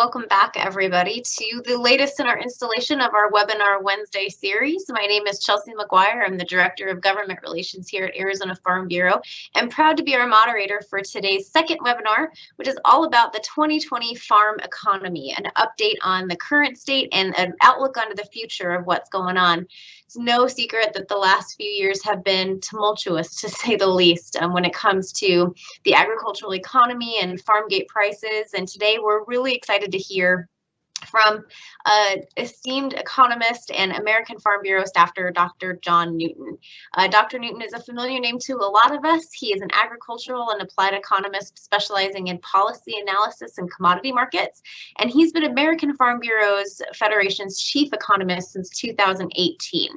welcome back everybody to the latest in our installation of our Webinar Wednesday series. My name is Chelsea McGuire. I'm the Director of Government Relations here at Arizona Farm Bureau and proud to be our moderator for today's second webinar, which is all about the 2020 farm economy, an update on the current state and an outlook onto the future of what's going on. It's no secret that the last few years have been tumultuous, to say the least, when it comes to the agricultural economy and farm gate prices. And today we're really excited to hear from esteemed economist and American Farm Bureau staffer, Dr. John Newton. Dr. Newton is a familiar name to a lot of us. He is an agricultural and applied economist specializing in policy analysis and commodity markets, and he's been American Farm Bureau's Federation's chief economist since 2018.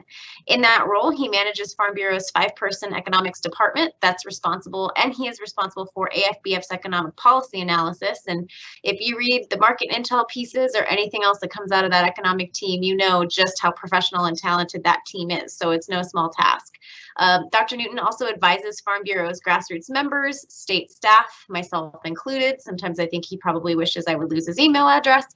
In that role, he manages Farm Bureau's 5-person economics department that's responsible, and he is responsible for AFBF's economic policy analysis. And if you read the market intel pieces or anything else that comes out of that economic team, you know just how professional and talented that team is. So it's no small task. Dr. Newton also advises Farm Bureau's grassroots members, state staff, myself included. Sometimes I think he probably wishes I would lose his email address.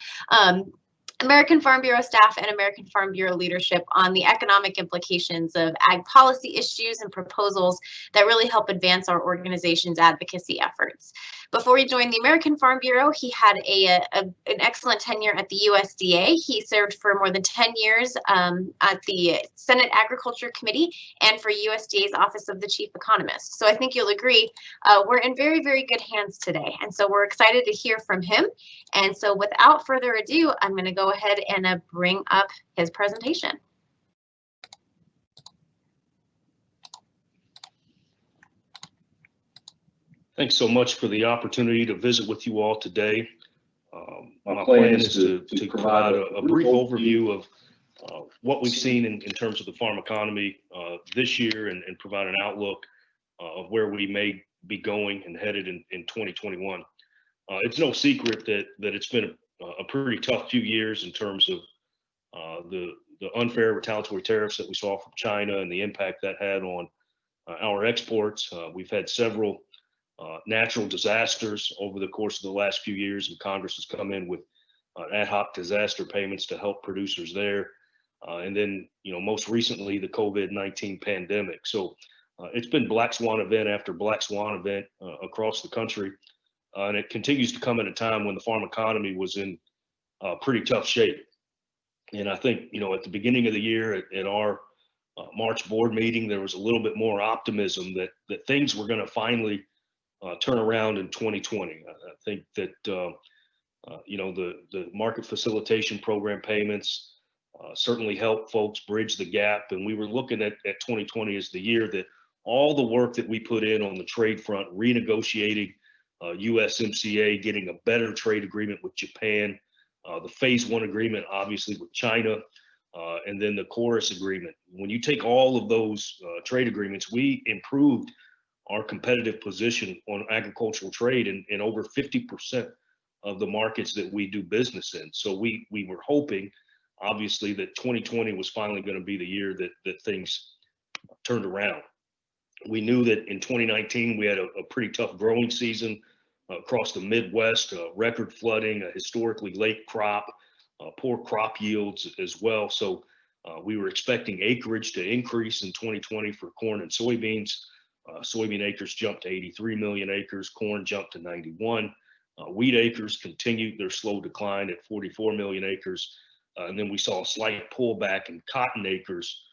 American Farm Bureau staff and American Farm Bureau leadership on the economic implications of ag policy issues and proposals that really help advance our organization's advocacy efforts. Before he joined the American Farm Bureau, he had an excellent tenure at the USDA. He served for more than 10 years at the Senate Agriculture Committee and for USDA's Office of the Chief Economist. So I think you'll agree we're in very, very good hands today. And so we're excited to hear from him. And so without further ado, I'm going to go ahead and bring up his presentation. Thanks so much for the opportunity to visit with you all today. My plan is to provide a brief overview of what we've seen in terms of the farm economy this year and provide an outlook of where we may be going and headed in 2021. It's no secret that it's been a pretty tough few years in terms of the unfair retaliatory tariffs that we saw from China and the impact that had on our exports. We've had several natural disasters over the course of the last few years, and Congress has come in with ad hoc disaster payments to help producers there. And then, most recently, the COVID-19 pandemic. So it's been black swan event after black swan event across the country. And it continues to come at a time when the farm economy was in pretty tough shape. And I think, at the beginning of the year at our March board meeting, there was a little bit more optimism that things were going to finally turn around in 2020. I think that, the market facilitation program payments certainly helped folks bridge the gap. And we were looking at 2020 as the year that all the work that we put in on the trade front, renegotiating USMCA, getting a better trade agreement with Japan, the phase 1 agreement, obviously with China, and then the Chorus agreement. When you take all of those trade agreements, we improved our competitive position on agricultural trade in over 50% of the markets that we do business in. So we were hoping, obviously, that 2020 was finally going to be the year that things turned around. We knew that in 2019, we had a pretty tough growing season across the Midwest, record flooding, a historically late crop, poor crop yields as well. So we were expecting acreage to increase in 2020 for corn and soybeans. Soybean acres jumped to 83 million acres, corn jumped to 91. Wheat acres continued their slow decline at 44 million acres. And then we saw a slight pullback in cotton acres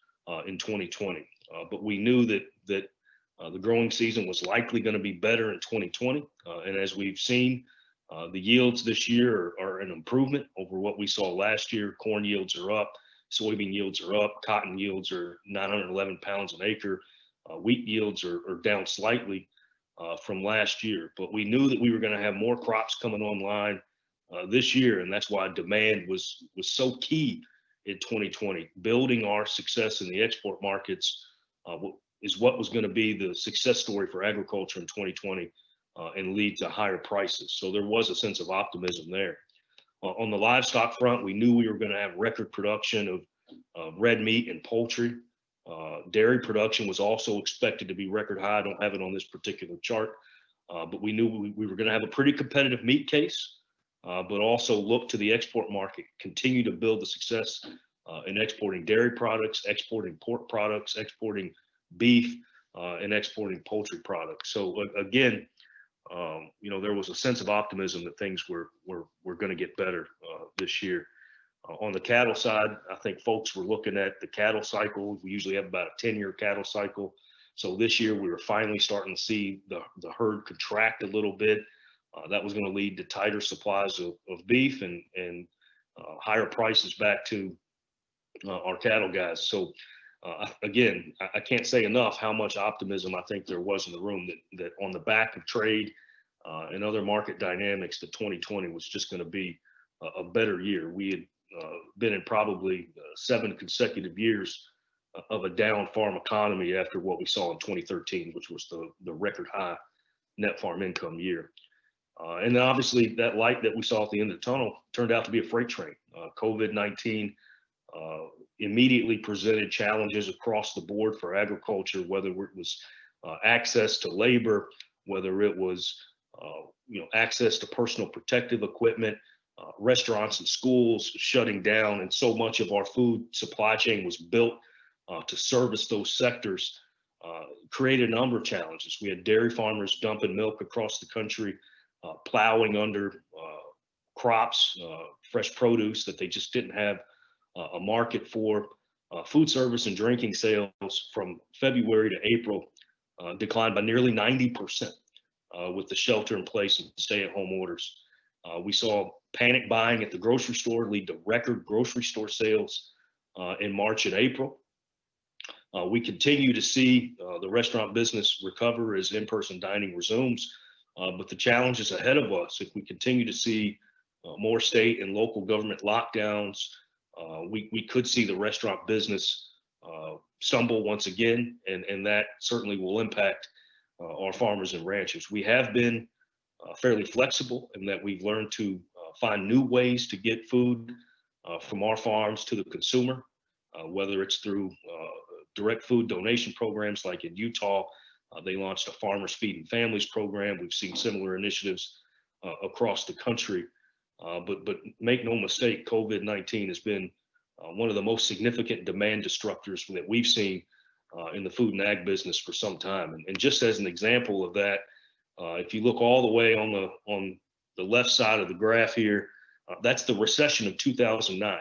in 2020. But we knew that the growing season was likely going to be better in 2020. And as we've seen, the yields this year are an improvement over what we saw last year. Corn yields are up, soybean yields are up, cotton yields are 911 pounds an acre. Wheat yields are down slightly from last year, but we knew that we were going to have more crops coming online this year, and that's why demand was so key in 2020. Building our success in the export markets is what was going to be the success story for agriculture in 2020 and lead to higher prices. So there was a sense of optimism there. On the livestock front, we knew we were going to have record production of red meat and poultry. Dairy production was also expected to be record high. I don't have it on this particular chart, but we knew we were going to have a pretty competitive meat case. but also look to the export market, continue to build the success in exporting dairy products, exporting pork products, exporting beef, and exporting poultry products. So again, there was a sense of optimism that things were going to get better this year. On the cattle side, I think folks were looking at the cattle cycle. We usually have about a 10-year cattle cycle. So this year we were finally starting to see the herd contract a little bit. That was going to lead to tighter supplies of beef and higher prices back to our cattle guys. So again, I can't say enough how much optimism I think there was in the room that on the back of trade and other market dynamics, that 2020 was just going to be a better year. We had been in probably 7 consecutive years of a down farm economy after what we saw in 2013, which was the record high net farm income year. And then obviously that light that we saw at the end of the tunnel turned out to be a freight train. COVID-19 immediately presented challenges across the board for agriculture, whether it was access to labor, whether it was access to personal protective equipment, restaurants and schools shutting down, and so much of our food supply chain was built to service those sectors, created a number of challenges. We had dairy farmers dumping milk across the country, plowing under crops, fresh produce that they just didn't have a market for. Food service and drinking sales from February to April declined by nearly 90% with the shelter in place and stay-at-home orders. We saw panic buying at the grocery store lead to record grocery store sales in March and April. We continue to see the restaurant business recover as in-person dining resumes, but the challenges ahead of us, if we continue to see more state and local government lockdowns, we could see the restaurant business stumble once again, and that certainly will impact our farmers and ranchers. We have been fairly flexible in that we've learned to find new ways to get food from our farms to the consumer, whether it's through direct food donation programs like in Utah. They launched a Farmers Feeding Families program. We've seen similar initiatives across the country. But make no mistake, COVID-19 has been one of the most significant demand destructors that we've seen in the food and ag business for some time. And just as an example of that, if you look all the way on the left side of the graph here, that's the recession of 2009.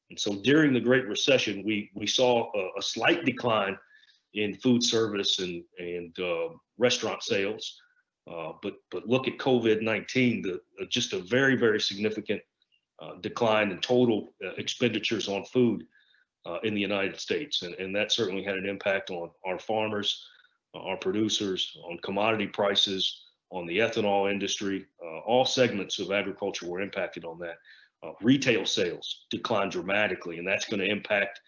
And so during the Great Recession, we saw a slight decline in food service and restaurant sales. But look at COVID-19, just a very, very significant decline in total expenditures on food in the United States. And that certainly had an impact on our farmers, our producers, on commodity prices, on the ethanol industry. All segments of agriculture were impacted on that. Retail sales declined dramatically, and that's going to impact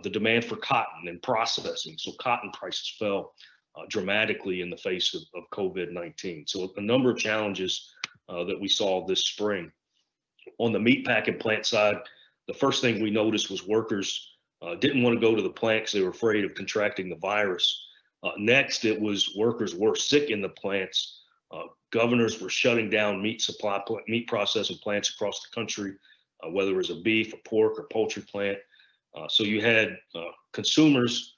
the demand for cotton and processing. So cotton prices fell dramatically in the face of COVID-19. So a number of challenges that we saw this spring. On the meat packing plant side, the first thing we noticed was workers didn't want to go to the plant because they were afraid of contracting the virus. Next, it was workers were sick in the plants. Governors were shutting down meat processing plants across the country, whether it was a beef, a pork, or poultry plant. So you had consumers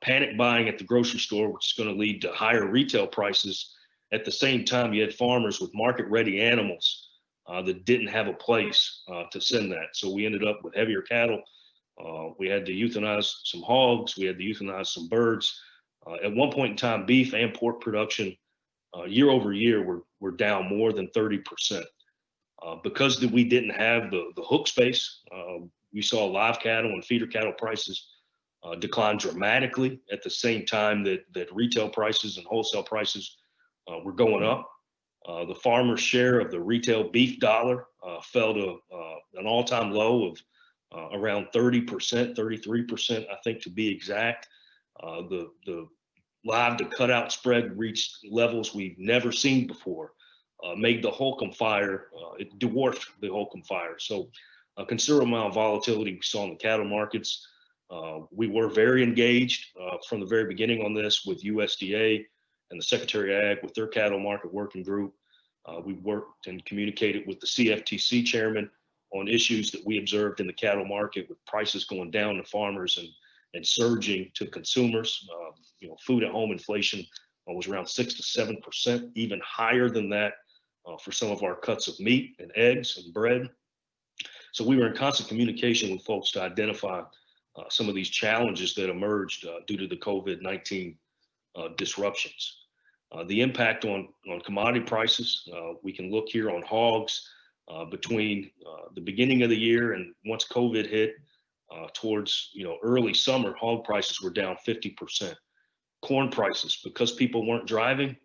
panic buying at the grocery store, which is going to lead to higher retail prices. At the same time, you had farmers with market-ready animals that didn't have a place to send that. So we ended up with heavier cattle. We had to euthanize some hogs. We had to euthanize some birds. At one point in time, beef and pork production year over year were down more than 30%. Because we didn't have the hook space, we saw live cattle and feeder cattle prices decline dramatically at the same time that retail prices and wholesale prices were going up. The farmer's share of the retail beef dollar fell to an all-time low of around 30%, 33%, I think, to be exact. The live to cutout spread reached levels we've never seen before, made the Holcomb fire, it dwarfed the Holcomb fire. So a considerable amount of volatility we saw in the cattle markets. We were very engaged from the very beginning on this with USDA and the Secretary of Ag with their cattle market working group. We worked and communicated with the CFTC chairman on issues that we observed in the cattle market, with prices going down to farmers and surging to consumers. Food at home inflation was around 6 to 7%, even higher than that for some of our cuts of meat and eggs and bread. So we were in constant communication with folks to identify some of these challenges that emerged due to the COVID-19 disruptions. The impact on commodity prices, we can look here on hogs between the beginning of the year and once COVID hit towards early summer, hog prices were down 50%. Corn prices, because people weren't driving,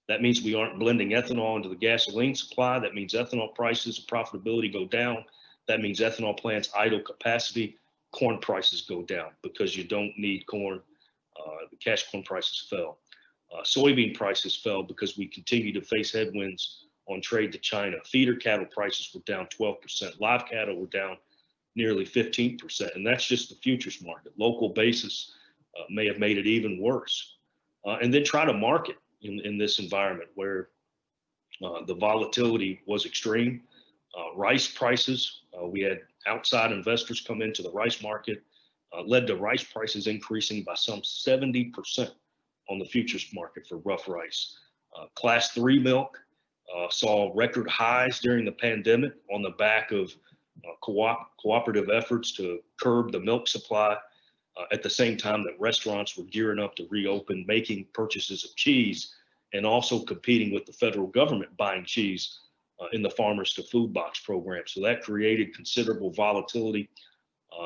that means we aren't blending ethanol into the gasoline supply. That means ethanol prices and profitability go down. That means ethanol plants idle capacity. Corn prices go down because you don't need corn. The cash corn prices fell. Soybean prices fell because we continue to face headwinds on trade to China. Feeder cattle prices were down 12%. Live cattle were down nearly 15%. And that's just the futures market. Local basis may have made it even worse. And then try to market in this environment where the volatility was extreme. Rice prices, we had outside investors come into the rice market, led to rice prices increasing by some 70% on the futures market for rough rice. Class 3 milk saw record highs during the pandemic on the back of cooperative efforts to curb the milk supply at the same time that restaurants were gearing up to reopen, making purchases of cheese and also competing with the federal government buying cheese in the Farmers to Food Box program. So that created considerable volatility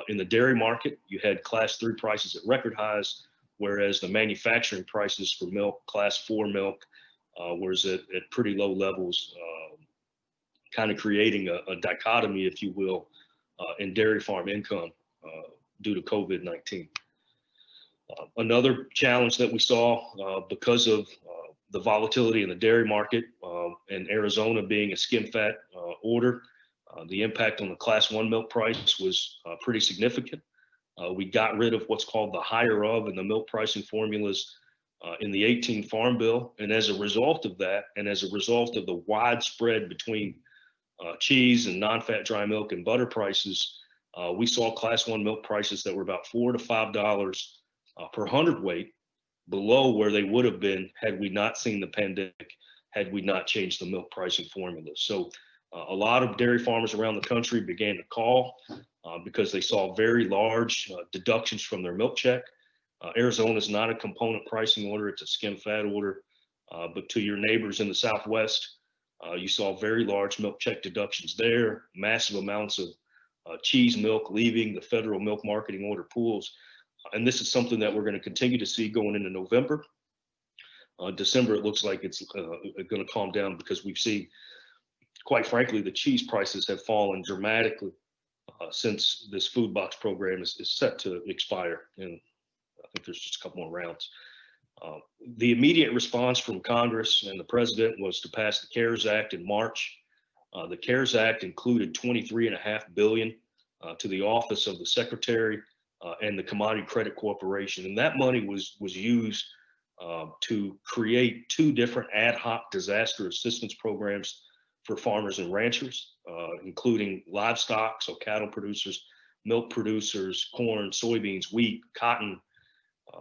in the dairy market. You had class 3 prices at record highs, whereas the manufacturing prices for milk, class 4 milk, was at pretty low levels, kind of creating a dichotomy, if you will, in dairy farm income due to COVID-19. Another challenge that we saw because of the volatility in the dairy market and Arizona being a skim fat order, the impact on the class 1 milk price was pretty significant. We got rid of what's called the higher of in the milk pricing formulas in the 18 Farm Bill. And as a result of that, and as a result of the widespread between cheese and non-fat dry milk and butter prices, we saw class 1 milk prices that were about $4 to $5 per hundredweight below where they would have been had we not seen the pandemic, had we not changed the milk pricing formula. So a lot of dairy farmers around the country began to call because they saw very large deductions from their milk check. Arizona is not a component pricing order, it's a skim fat order. But to your neighbors in the Southwest, you saw very large milk check deductions there, massive amounts of cheese milk leaving the federal milk marketing order pools. And this is something that we're going to continue to see going into November. December, it looks like it's going to calm down because we've seen, quite frankly, the cheese prices have fallen dramatically since this food box program is set to expire. And I think there's just a couple more rounds. The immediate response from Congress and the president was to pass the CARES Act in March. The CARES Act included $23.5 billion to the office of the secretary and the Commodity Credit Corporation. And that money was used to create 2 different ad hoc disaster assistance programs for farmers and ranchers, including livestock, so cattle producers, milk producers, corn, soybeans, wheat, cotton,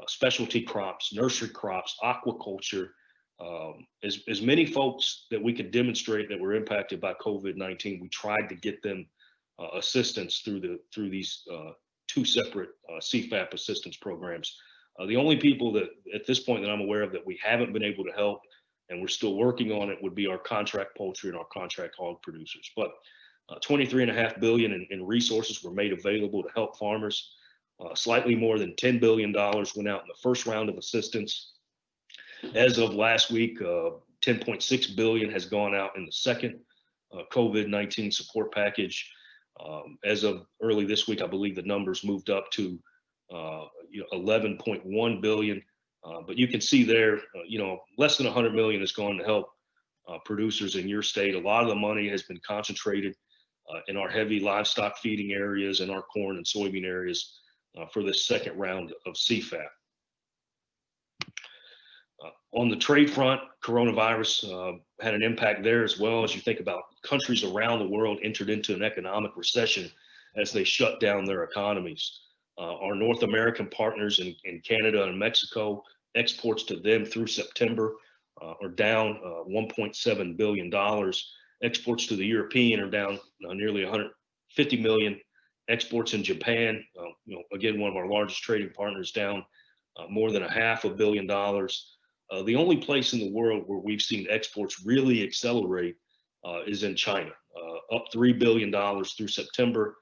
specialty crops, nursery crops, aquaculture, as many folks that we could demonstrate that were impacted by COVID-19. We tried to get them assistance through these 2 separate CFAP assistance programs. The only people that at this point that I'm aware of that we haven't been able to help, and we're still working on it, would be our contract poultry and our contract hog producers. But $23.5 billion in resources were made available to help farmers. Slightly more than $10 billion went out in the first round of assistance. As of last week, $10.6 billion has gone out in the second COVID-19 support package. As of early this week, I believe the numbers moved up to $11.1 billion. But you can see there, less than $100 million has gone to help producers in your state. A lot of the money has been concentrated in our heavy livestock feeding areas and our corn and soybean areas for this second round of CFAP. On the trade front, coronavirus had an impact there as well. As you think about countries around the world entered into an economic recession as they shut down their economies. Our North American partners in Canada and Mexico, exports to them through September are down $1.7 billion. Exports to the European are down nearly 150 million. Exports in Japan, again, one of our largest trading partners, down more than $500 million. The only place in the world where we've seen exports really accelerate is in China, up $3 billion through September.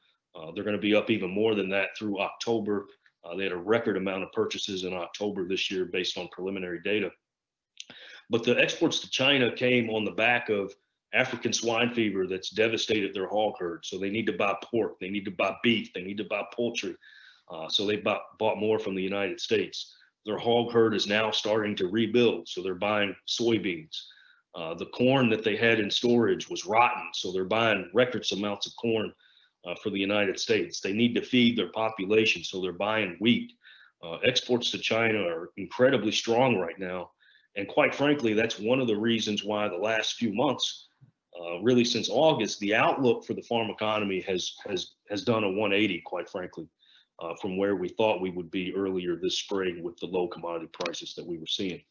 They're going to be up even more than that through October. They had a record amount of purchases in October this year based on preliminary data. But the exports to China came on the back of African swine fever that's devastated their hog herd. So they need to buy pork, they need to buy beef, they need to buy poultry. So they bought more from the United States. Their hog herd is now starting to rebuild, so they're buying soybeans. The corn that they had in storage was rotten, so they're buying record amounts of corn for the United States. They need to feed their population, so they're buying wheat. Exports to China are incredibly strong right now. And quite frankly, that's one of the reasons why the last few months, really since August, the outlook for the farm economy has done a 180, quite frankly, from where we thought we would be earlier this spring with the low commodity prices that we were seeing.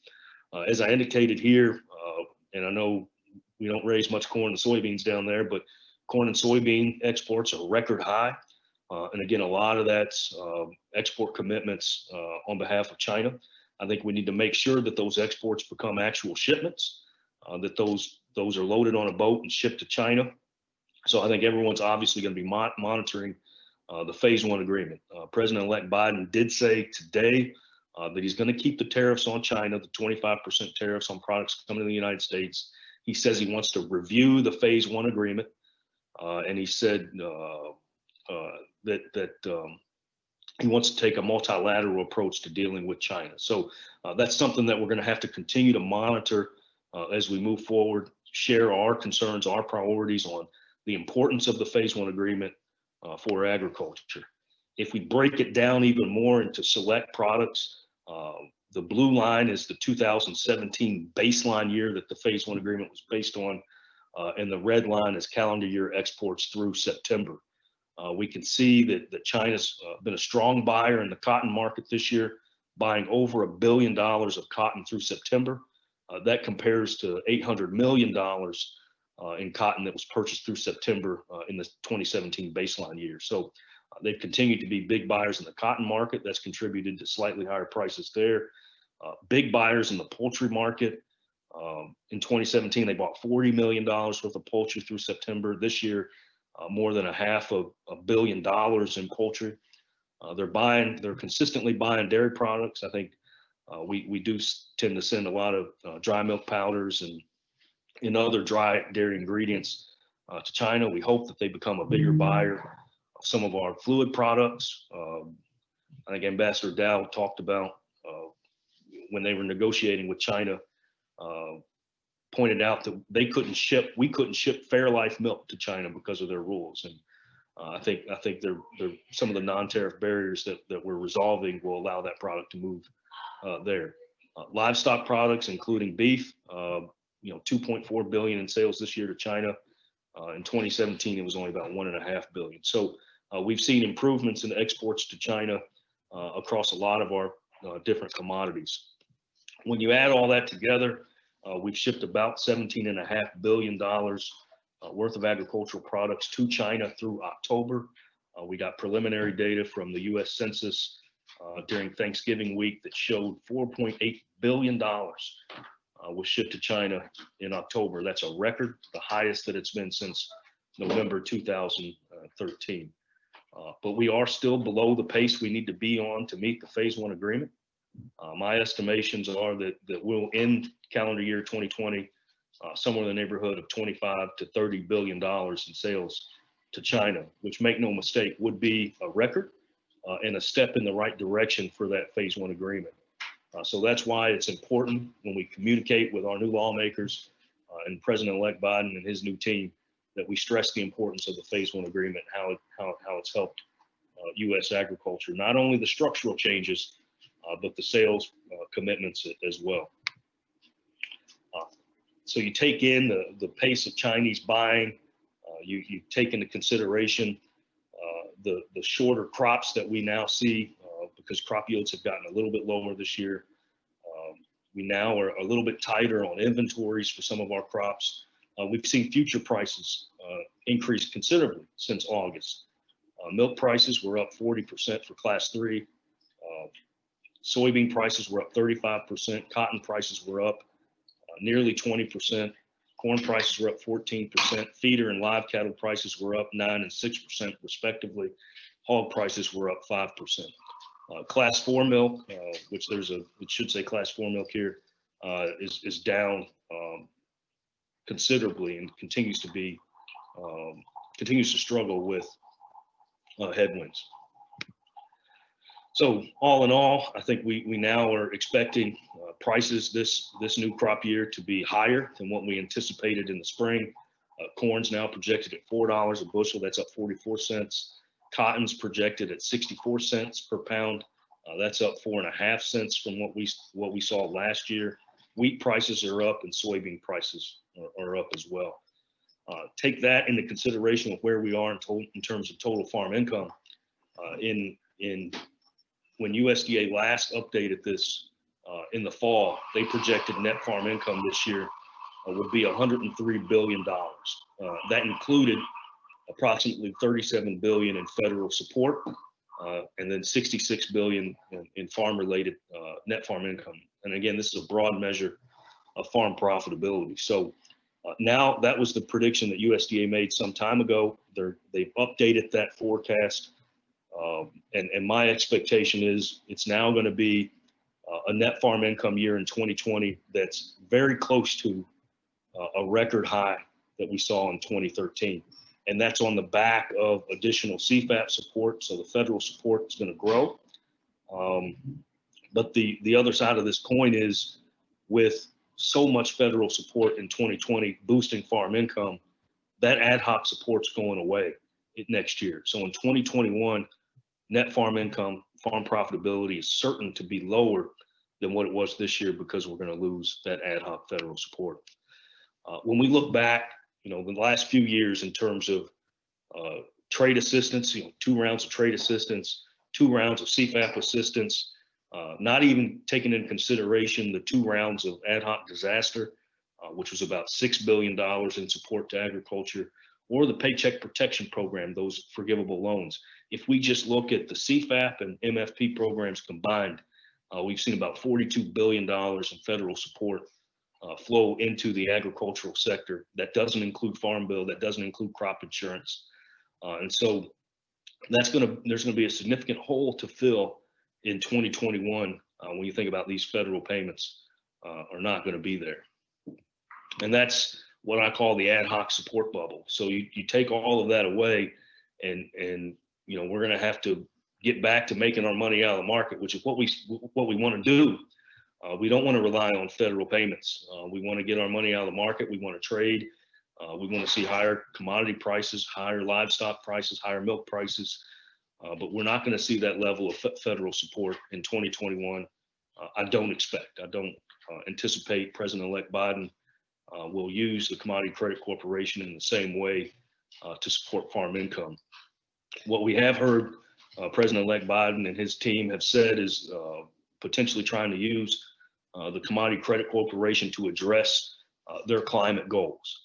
As I indicated here, and I know we don't raise much corn and soybeans down there, but corn and soybean exports are record high. And again, a lot of that's export commitments on behalf of China. I think we need to make sure that those exports become actual shipments, that those are loaded on a boat and shipped to China. So I think everyone's obviously going to be monitoring the phase one agreement. President-elect Biden did say today that he's going to keep the tariffs on China, the 25% tariffs on products coming to the United States. He says he wants to review the phase one agreement. And he said that he wants to take a multilateral approach to dealing with China. So that's something that we're going to have to continue to monitor as we move forward, share our concerns, our priorities on the importance of the phase one agreement for agriculture. If we break it down even more into select products, the blue line is the 2017 baseline year that the phase one agreement was based on, and the red line is calendar year exports through September. We can see that China's been a strong buyer in the cotton market this year, buying over $1 billion of cotton through September. That compares to $800 million in cotton that was purchased through September in the 2017 baseline year. So they've continued to be big buyers in the cotton market. That's contributed to slightly higher prices there. Big buyers in the poultry market. In 2017, they bought $40 million worth of poultry through September. This year, more than $500 million in poultry. They're consistently buying dairy products. I think we do tend to send a lot of dry milk powders and other dry dairy ingredients to China. We hope that they become a bigger buyer of some of our fluid products. I think Ambassador Dow talked about when they were negotiating with China, pointed out that we couldn't ship Fairlife milk to China because of their rules. And I think they're some of the non-tariff barriers that we're resolving will allow that product to move there. Livestock products, including beef, 2.4 billion in sales this year to China. In 2017, it was only about 1.5 billion. So we've seen improvements in exports to China across a lot of our different commodities. When you add all that together, we've shipped about $17.5 billion worth of agricultural products to China through October. We got preliminary data from the U.S. Census during Thanksgiving week that showed $4.8 billion was shipped to China in October. That's a record, the highest that it's been since November 2013. But we are still below the pace we need to be on to meet the phase one agreement. My estimations are that we'll end calendar year 2020 somewhere in the neighborhood of $25 to $30 billion in sales to China, which, make no mistake, would be a record and a step in the right direction for that phase one agreement. So that's why it's important when we communicate with our new lawmakers and President-elect Biden and his new team that we stress the importance of the phase one agreement, how it's helped U.S. agriculture, not only the structural changes, but the sales commitments as well. So you take in the pace of Chinese buying, you take into consideration the shorter crops that we now see because crop yields have gotten a little bit lower this year. We now are a little bit tighter on inventories for some of our crops. We've seen future prices increase considerably since August. Milk prices were up 40% for class 3. Soybean prices were up 35%. Cotton prices were up nearly 20%. Corn prices were up 14%. Feeder and live cattle prices were up 9 and 6% respectively. Hog prices were up 5%. Class 4 milk, which it should say class 4 milk here, is down considerably and continues to struggle with headwinds. So all in all, I think we now are expecting prices this new crop year to be higher than what we anticipated in the spring. Corn's now projected at $4 a bushel. That's up 44 cents. Cotton's projected at 64 cents per pound. That's up 4.5 cents from what we saw last year. Wheat prices are up and soybean prices are up as well. Take that into consideration of where we are in terms of total farm income. When USDA last updated this in the fall, they projected net farm income this year would be $103 billion. That included approximately $37 billion in federal support and then $66 billion in farm-related net farm income. And again, this is a broad measure of farm profitability. So now that was the prediction that USDA made some time ago. They've updated that forecast. And my expectation is it's now going to be a net farm income year in 2020 that's very close to a record high that we saw in 2013. And that's on the back of additional CFAP support. So the federal support is going to grow. But the other side of this coin is with so much federal support in 2020 boosting farm income, that ad hoc support's going away next year. So in 2021, net farm income, farm profitability is certain to be lower than what it was this year because we're going to lose that ad hoc federal support. When we look back, the last few years in terms of trade assistance, 2 rounds of trade assistance, 2 rounds of CFAP assistance, not even taking into consideration the 2 rounds of ad hoc disaster, which was about $6 billion in support to agriculture, or the Paycheck Protection Program, those forgivable loans. If we just look at the CFAP and MFP programs combined, we've seen about $42 billion in federal support flow into the agricultural sector. That doesn't include Farm Bill, that doesn't include crop insurance. And so there's going to be a significant hole to fill in 2021 when you think about these federal payments are not going to be there. And that's what I call the ad hoc support bubble. So you take all of that away and we're going to have to get back to making our money out of the market, which is what we want to do. We don't want to rely on federal payments. We want to get our money out of the market. We want to trade. We want to see higher commodity prices, higher livestock prices, higher milk prices. But we're not going to see that level of federal support in 2021. I don't anticipate President-elect Biden will use the Commodity Credit Corporation in the same way to support farm income. What we have heard President-elect Biden and his team have said is potentially trying to use the Commodity Credit Corporation to address their climate goals.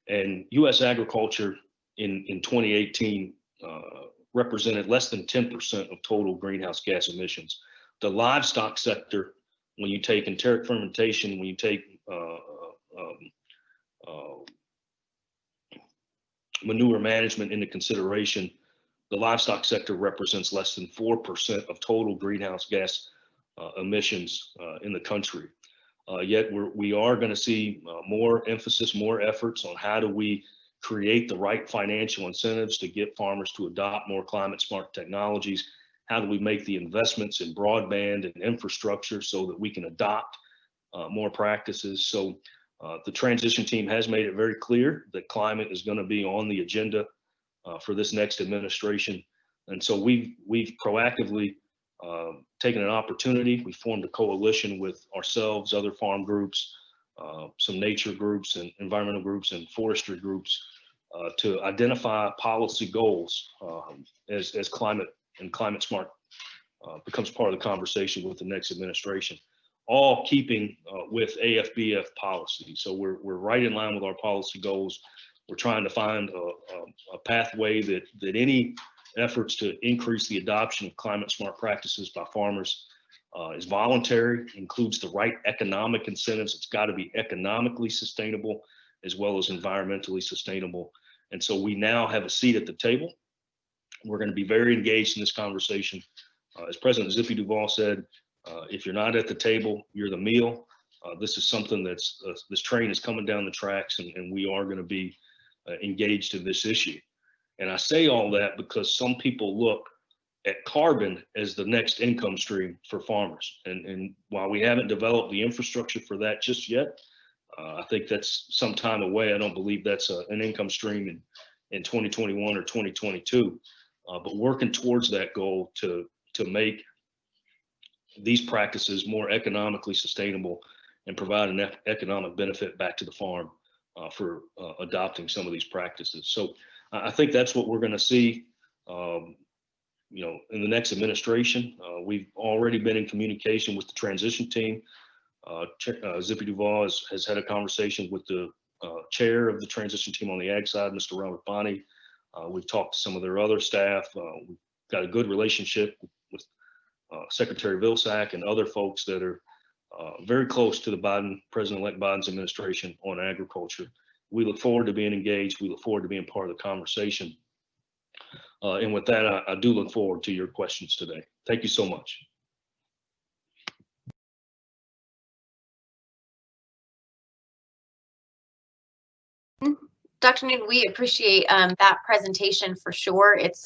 And U.S. agriculture in 2018 represented less than 10% of total greenhouse gas emissions. The livestock sector, when you take enteric fermentation, when you take manure management into consideration, the livestock sector represents less than 4% of total greenhouse gas emissions in the country. Yet we are going to see more emphasis, more efforts on how do we create the right financial incentives to get farmers to adopt more climate smart technologies. How do we make the investments in broadband and infrastructure so that we can adopt more practices? So the transition team has made it very clear that climate is going to be on the agenda for this next administration. And so we've proactively taken an opportunity. We formed a coalition with ourselves, other farm groups, some nature groups and environmental groups and forestry groups to identify policy goals as climate and climate smart becomes part of the conversation with the next administration, all keeping with AFBF policy. So we're right in line with our policy goals. We're trying to find a pathway that any efforts to increase the adoption of climate smart practices by farmers is voluntary, includes the right economic incentives. It's got to be economically sustainable as well as environmentally sustainable. And so we now have a seat at the table. We're going to be very engaged in this conversation. As President Zippy Duvall said, if you're not at the table, you're the meal. This is something that's, this train is coming down the tracks, and we are going to be engaged in this issue. And I say all that because some people look at carbon as the next income stream for farmers. And while we haven't developed the infrastructure for that just yet, I think that's some time away. I don't believe that's an income stream in 2021 or 2022, but working towards that goal to make these practices more economically sustainable and provide an economic benefit back to the farm for adopting some of these practices. So I think that's what we're going to see, you know, in the next administration. We've already been in communication with the transition team. Zippy Duvall has had a conversation with the chair of the transition team on the ag side, Mr. Robert Bonney. We've talked to some of their other staff. We've got a good relationship with Secretary Vilsack and other folks that are very close to the President-elect Biden's administration on agriculture. We look forward to being engaged. We look forward to being part of the conversation. And with that, I do look forward to your questions today. Thank you so much. Dr. Newton, we appreciate that presentation for sure. It's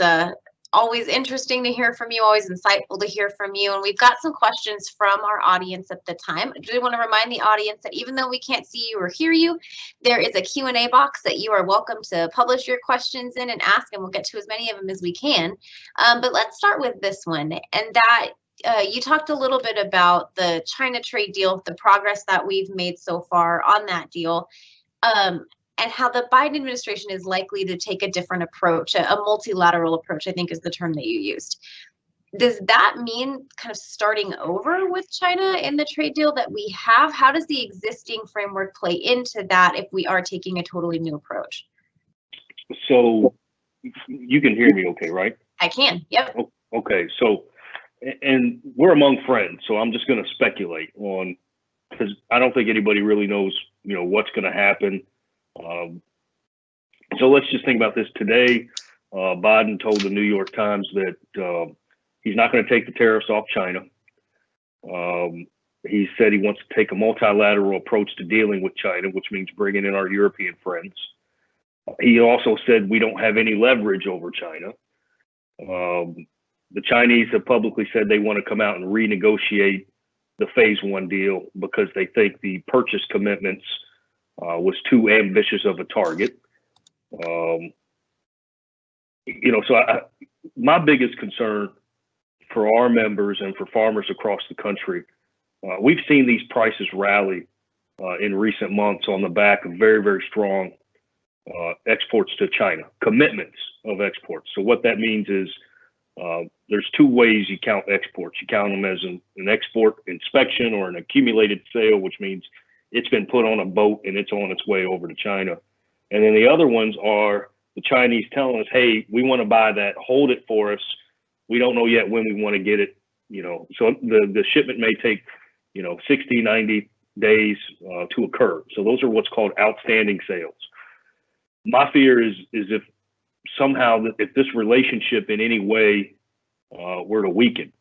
always interesting to hear from you, always insightful to hear from you. And we've got some questions from our audience at the time. I do want to remind the audience that even though we can't see you or hear you, there is a Q&A box that you are welcome to publish your questions in and ask, and we'll get to as many of them as we can. But let's start with this one. And that you talked a little bit about the China trade deal, the progress that we've made so far on that deal. And how the Biden administration is likely to take a different approach, a multilateral approach, I think is the term that you used. Does that mean kind of starting over with China in the trade deal that we have? How does the existing framework play into that if we are taking a totally new approach? So you can hear me okay, right? I can, yep. Okay, so, and we're among friends, so I'm just going to speculate on, because I don't think anybody really knows, you know, what's going to happen. So let's just think about this. Today, Biden told the New York Times that he's not going to take the tariffs off China. He said he wants to take a multilateral approach to dealing with China, which means bringing in our European friends. He also said we don't have any leverage over China. The Chinese have publicly said they want to come out and renegotiate the phase one deal because they think the purchase commitments was too ambitious of a target. You know, so my biggest concern for our members and for farmers across the country, we've seen these prices rally in recent months on the back of very, very strong exports to China, commitments of exports. So what that means is there's two ways you count exports. You count them as an export inspection or an accumulated sale, which means it's been put on a boat and it's on its way over to China. And then the other ones are the Chinese telling us, hey, we want to buy that, hold it for us. We don't know yet when we want to get it, you know. So the shipment may take, you know, 60, 90 days to occur. So those are what's called outstanding sales. My fear is if somehow, if this relationship in any way were to weaken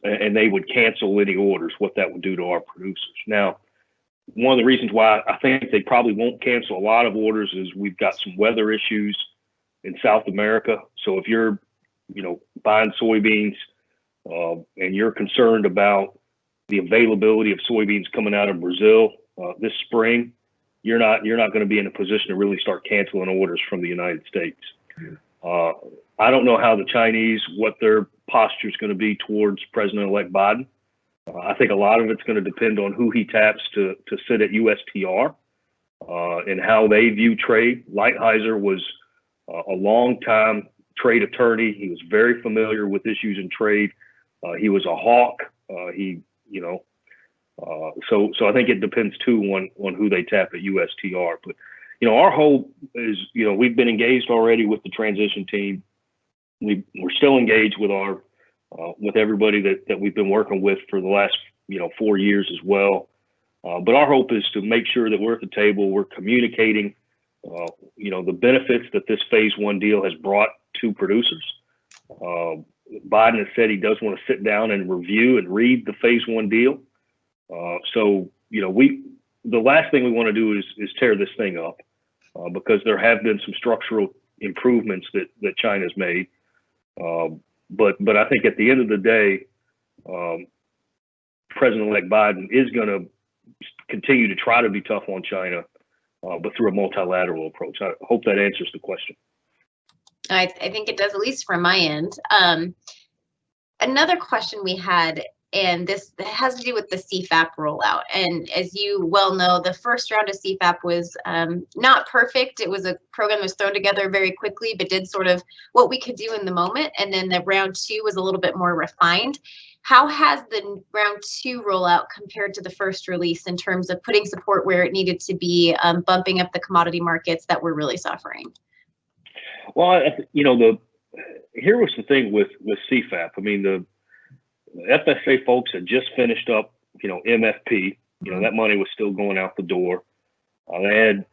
and they would cancel any orders, what that would do to our producers. Now, one of the reasons why I think they probably won't cancel a lot of orders is we've got some weather issues in South America. So if you're, you know, buying soybeans and you're concerned about the availability of soybeans coming out of Brazil this spring, you're not going to be in a position to really start canceling orders from the United States. I don't know how the Chinese, what their posture is going to be towards President-elect Biden. I think a lot of it's going to depend on who he taps to sit at USTR and how they view trade. Lighthizer was a long-time trade attorney. He was very familiar with issues in trade. He was a hawk. So I think it depends too on who they tap at USTR. But our hope is, we've been engaged already with the transition team. We're still engaged with with everybody that we've been working with for the last 4 years as well. But our hope is to make sure that we're at the table, we're communicating, the benefits that this phase one deal has brought to producers. Biden has said he does want to sit down and review and read the phase one deal. So the last thing we want to do is tear this thing up because there have been some structural improvements that China's made. But I think at the end of the day, President-elect Biden is going to continue to try to be tough on China, but through a multilateral approach. I hope that answers the question. I think it does, at least from my end. Another question we had, and this has to do with the CFAP rollout. And as you well know, the first round of CFAP was not perfect. It was a program that was thrown together very quickly, but did sort of what we could do in the moment. And then the round two was a little bit more refined. How has the round two rollout compared to the first release in terms of putting support where it needed to be, bumping up the commodity markets that were really suffering? Well, here was the thing with CFAP. I mean, the FSA folks had just finished up, MFP. That money was still going out the door. They had,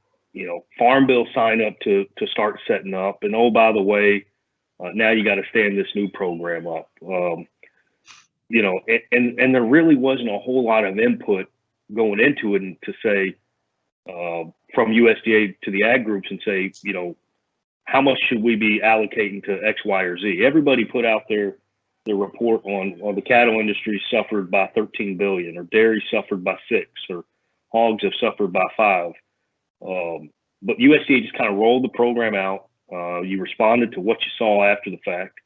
Farm Bill sign up to start setting up. And oh, by the way, now you got to stand this new program up. And there really wasn't a whole lot of input going into it and to say from USDA to the ag groups and say, how much should we be allocating to X, Y, or Z? Everybody put out their report on the cattle industry suffered by 13 billion, or dairy suffered by 6, or hogs have suffered by 5. But USDA just kind of rolled the program out. You responded to what you saw after the fact.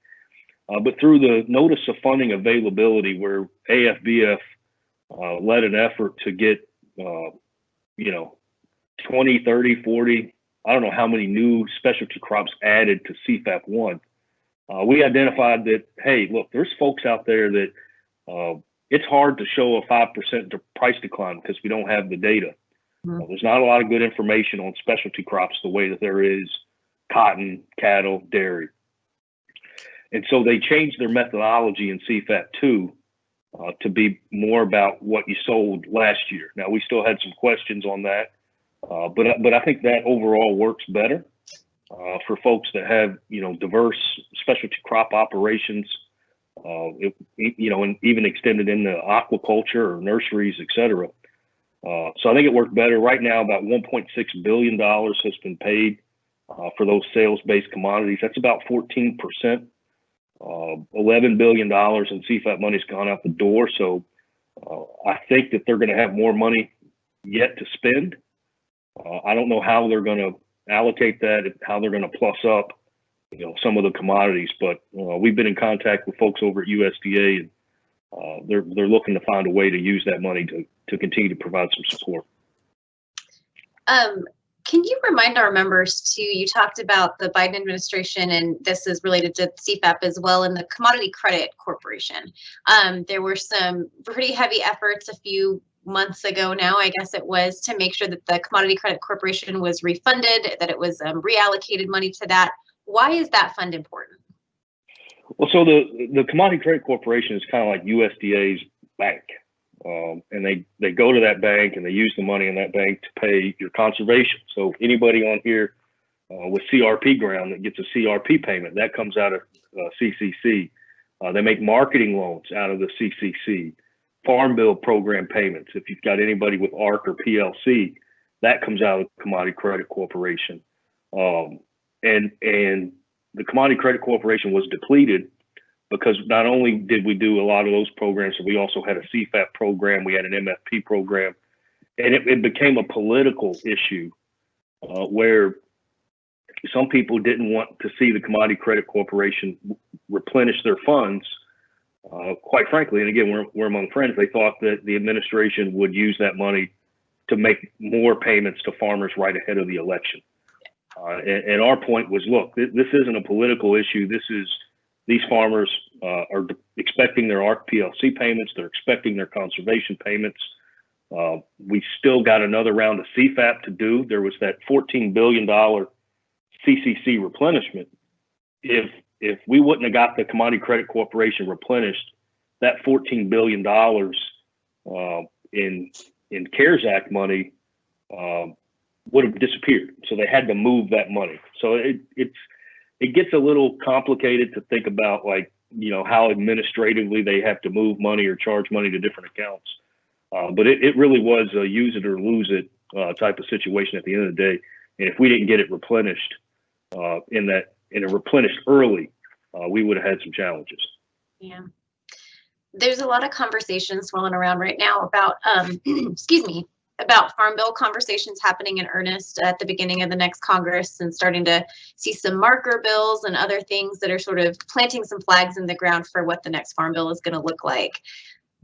But through the notice of funding availability, where AFBF led an effort to get, 20, 30, 40, I don't know how many new specialty crops added to CFAP 1. We identified that, hey, look, there's folks out there that it's hard to show a 5% price decline because we don't have the data. There's not a lot of good information on specialty crops the way that there is cotton, cattle, dairy. And so they changed their methodology in CFAP 2 to be more about what you sold last year. Now, we still had some questions on that, but I think that overall works better for folks that have, diverse specialty crop operations, and even extended into aquaculture or nurseries, et cetera. So I think it worked better. Right now, about $1.6 billion has been paid for those sales-based commodities. That's about 14%. $11 billion in CFAP money's gone out the door. So I think that they're going to have more money yet to spend. I don't know how they're going to allocate that, how they're going to plus up, some of the commodities. But we've been in contact with folks over at USDA, and they're looking to find a way to use that money to continue to provide some support. Can you remind our members too, you talked about the Biden administration, and this is related to CFAP as well, and the Commodity Credit Corporation. There were some pretty heavy efforts a few months ago now, I guess it was, to make sure that the Commodity Credit Corporation was refunded, that it was reallocated money to that. Why is that fund important? Well, so the Commodity Credit Corporation is kind of like USDA's bank. And they go to that bank and they use the money in that bank to pay your conservation. So anybody on here with CRP ground that gets a CRP payment, that comes out of CCC. They make marketing loans out of the CCC. Farm Bill program payments. If you've got anybody with ARC or PLC, that comes out of the Commodity Credit Corporation. And the Commodity Credit Corporation was depleted because not only did we do a lot of those programs, but we also had a CFAP program, we had an MFP program, and it became a political issue where some people didn't want to see the Commodity Credit Corporation replenish their funds quite frankly, and again, we're among friends, they thought that the administration would use that money to make more payments to farmers right ahead of the election. And our point was, look, this isn't a political issue. These farmers are expecting their ARC-PLC payments. They're expecting their conservation payments. We still got another round of CFAP to do. There was that $14 billion CCC replenishment. If we wouldn't have got the Commodity Credit Corporation replenished, that $14 billion in CARES Act money would have disappeared. So they had to move that money. So it gets a little complicated to think about, like, how administratively they have to move money or charge money to different accounts. But it really was a use it or lose it type of situation at the end of the day. And if we didn't get it replenished replenished early, we would have had some challenges. Yeah. There's a lot of conversations swirling around right now about, about Farm Bill conversations happening in earnest at the beginning of the next Congress, and starting to see some marker bills and other things that are sort of planting some flags in the ground for what the next Farm Bill is going to look like.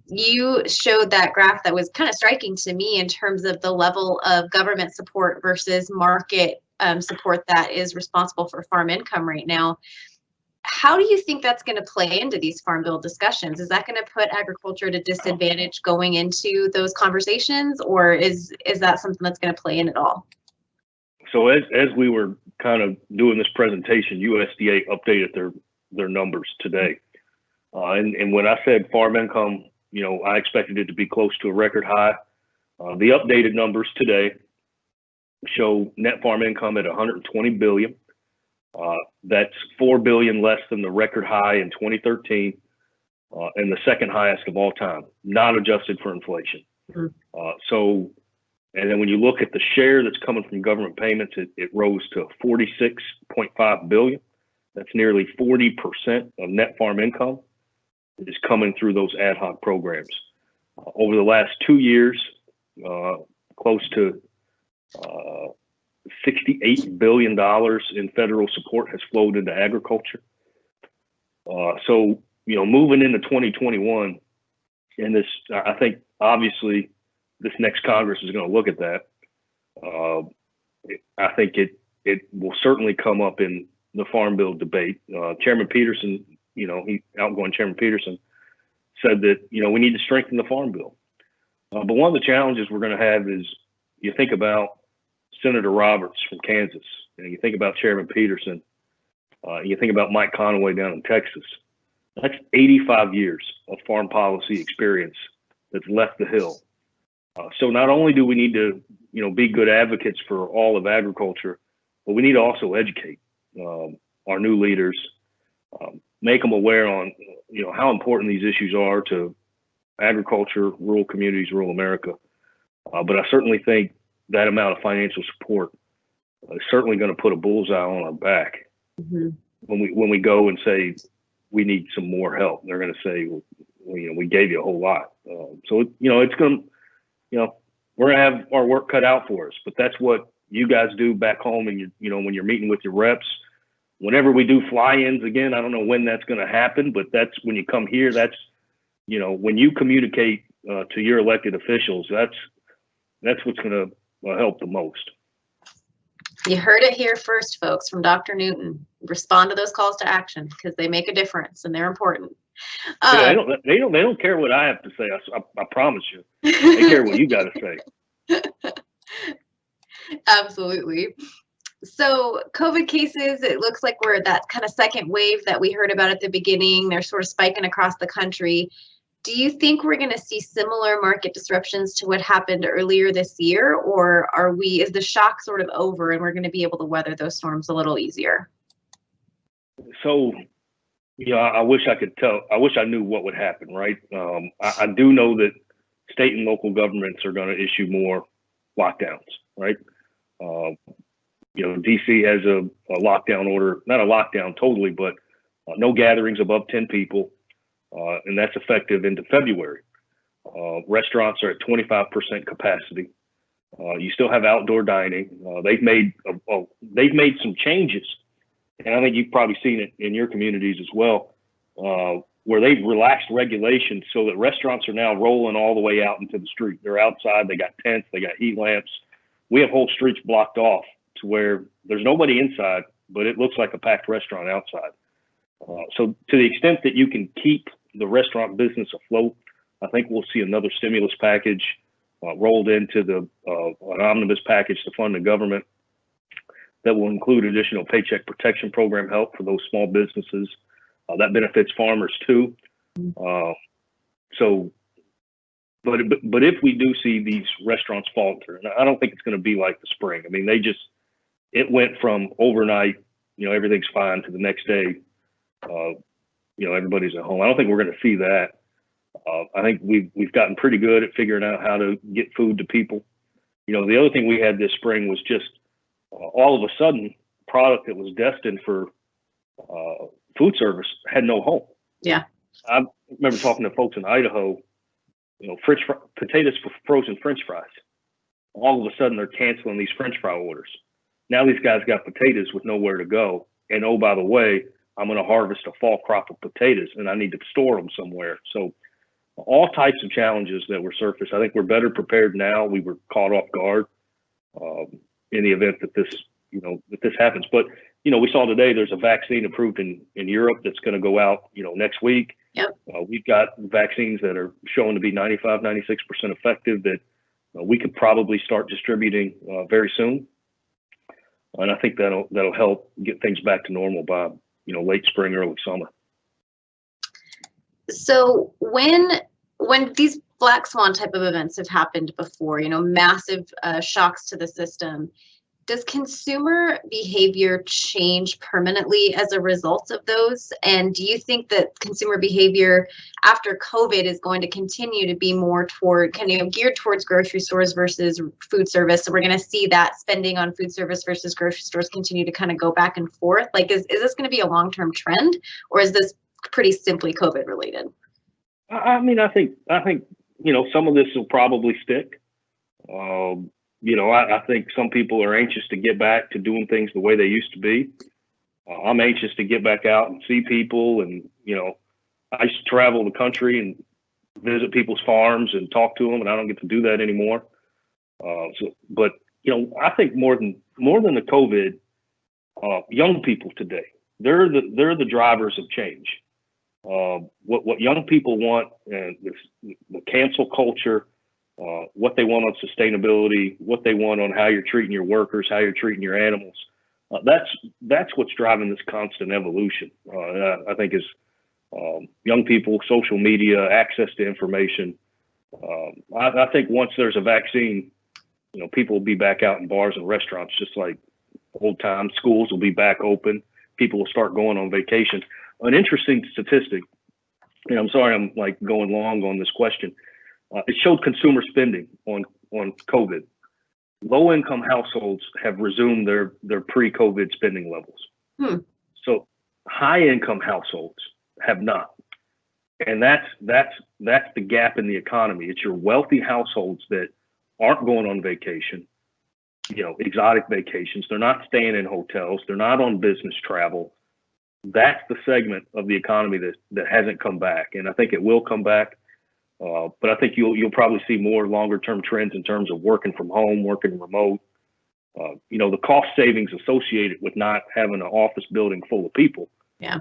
You showed that graph that was kind of striking to me in terms of the level of government support versus market support that is responsible for farm income right now. How do you think that's going to play into these Farm Bill discussions? Is that going to put agriculture at a disadvantage going into those conversations, or is that something that's going to play in at all? So as we were kind of doing this presentation, USDA updated their numbers today. And when I said farm income, I expected it to be close to a record high. The updated numbers today show net farm income at $120 billion. That's $4 billion less than the record high in 2013, and the second highest of all time, not adjusted for inflation. Mm-hmm. And then when you look at the share that's coming from government payments, it rose to $46.5 billion. That's nearly 40% of net farm income is coming through those ad hoc programs. Over the last 2 years, close to $68 billion in federal support has flowed into agriculture. So, moving into 2021, and this, I think, obviously, this next Congress is going to look at that. I think it will certainly come up in the Farm Bill debate. Chairman Peterson, outgoing Chairman Peterson, said that, we need to strengthen the Farm Bill. But one of the challenges we're going to have is, you think about Senator Roberts from Kansas, and you think about Chairman Peterson, you think about Mike Conaway down in Texas. That's 85 years of farm policy experience that's left the Hill. So not only do we need to, be good advocates for all of agriculture, but we need to also educate our new leaders, make them aware on, how important these issues are to agriculture, rural communities, rural America. But I certainly think that amount of financial support is certainly going to put a bullseye on our back. Mm-hmm. when we go and say we need some more help. They're going to say, well, we gave you a whole lot. So it's going to, we're going to have our work cut out for us. But that's what you guys do back home, and when you're meeting with your reps. Whenever we do fly-ins again, I don't know when that's going to happen, but that's when you come here. That's when you communicate to your elected officials. That's what's going to help the most. You heard it here first, folks, from Dr. Newton. Respond to those calls to action, because they make a difference and they're important. They don't care what I have to say. I promise you. They care what you got to say. Absolutely. So COVID cases, it looks like we're that kind of second wave that we heard about at the beginning. They're sort of spiking across the country. Do you think we're going to see similar market disruptions to what happened earlier this year, or is the shock sort of over and we're going to be able to weather those storms a little easier? So, I wish I could tell. I wish I knew what would happen, right? I do know that state and local governments are going to issue more lockdowns, right? DC has a lockdown order, not a lockdown totally, but no gatherings above 10 people. And that's effective into February. Restaurants are at 25% capacity. You still have outdoor dining. They've made some changes, and I think you've probably seen it in your communities as well. where they've relaxed regulations so that restaurants are now rolling all the way out into the street. They're outside, they got tents, they got heat lamps. We have whole streets blocked off to where there's nobody inside, but it looks like a packed restaurant outside. So to the extent that you can keep the restaurant business afloat, I think we'll see another stimulus package rolled into an omnibus package to fund the government that will include additional Paycheck Protection Program help for those small businesses. That benefits farmers too. But if we do see these restaurants falter, and I don't think it's going to be like the spring. I mean, it went from overnight, everything's fine, to the next day, everybody's at home. I don't think we're going to see that. I think we've gotten pretty good at figuring out how to get food to people. The other thing we had this spring was just all of a sudden, product that was destined for food service had no home. Yeah. I remember talking to folks in Idaho, potatoes for frozen French fries. All of a sudden, they're canceling these French fry orders. Now these guys got potatoes with nowhere to go. And oh, by the way, I'm going to harvest a fall crop of potatoes and I need to store them somewhere. So all types of challenges that were surfaced. I think we're better prepared now. We were caught off guard in the event that this happens. But, we saw today there's a vaccine approved in Europe that's going to go out, next week. Yep. We've got vaccines that are shown to be 95, 96% effective that we could probably start distributing very soon. And I think that'll help get things back to normal by, late spring, early summer. So when these black swan type of events have happened before, massive shocks to the system, does consumer behavior change permanently as a result of those? And do you think that consumer behavior after COVID is going to continue to be more geared towards grocery stores versus food service? So we're going to see that spending on food service versus grocery stores continue to kind of go back and forth. Like, is this going to be a long-term trend, or is this pretty simply COVID related? I think some of this will probably stick. I think some people are anxious to get back to doing things the way they used to be. I'm anxious to get back out and see people. And, I used to travel the country and visit people's farms and talk to them, and I don't get to do that anymore. But I think more than the COVID, young people today, they're the drivers of change. What young people want, and the cancel culture, what they want on sustainability, what they want on how you're treating your workers, how you're treating your animals. That's what's driving this constant evolution. And I think as young people, social media, access to information. I think once there's a vaccine, people will be back out in bars and restaurants just like old times. Schools will be back open. People will start going on vacation. An interesting statistic, and I'm sorry I'm like going long on this question. It showed consumer spending on COVID. Low-income households have resumed their pre-COVID spending levels. So high-income households have not, and that's the gap in the economy. It's your wealthy households that aren't going on vacation, exotic vacations. They're not staying in hotels. They're not on business travel. That's the segment of the economy that hasn't come back, and I think it will come back. But I think you'll probably see more longer term trends in terms of working from home, working remote. The cost savings associated with not having an office building full of people. Yeah.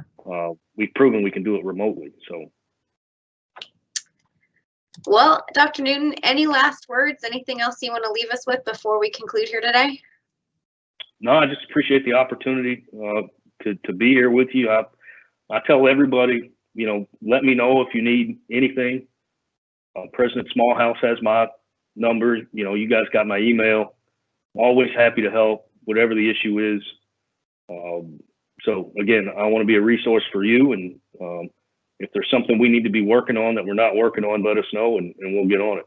We've proven we can do it remotely. So. Well, Dr. Newton, any last words? Anything else you want to leave us with before we conclude here today? No, I just appreciate the opportunity to be here with you. I tell everybody, let me know if you need anything. President Smallhouse has my number. You guys got my email. Always happy to help, whatever the issue is. So again, I want to be a resource for you. And if there's something we need to be working on that we're not working on, let us know and we'll get on it.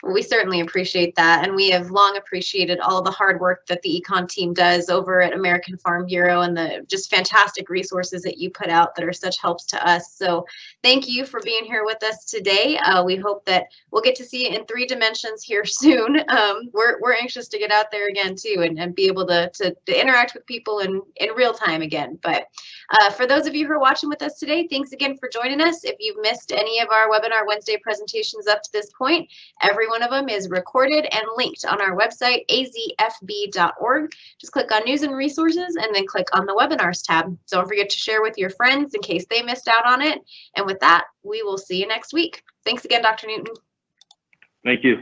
We certainly appreciate that, and we have long appreciated all the hard work that the Econ team does over at American Farm Bureau and the just fantastic resources that you put out that are such helps to us. So thank you for being here with us today. We hope that we'll get to see you in 3 dimensions here soon. We're anxious to get out there again too and be able to interact with people in real time again. But for those of you who are watching with us today, thanks again for joining us. If you've missed any of our Webinar Wednesday presentations up to this point, every one of them is recorded and linked on our website, azfb.org. Just click on News and Resources and then click on the Webinars tab. Don't forget to share with your friends in case they missed out on it. And with that, we will see you next week. Thanks again, Dr. Newton. Thank you.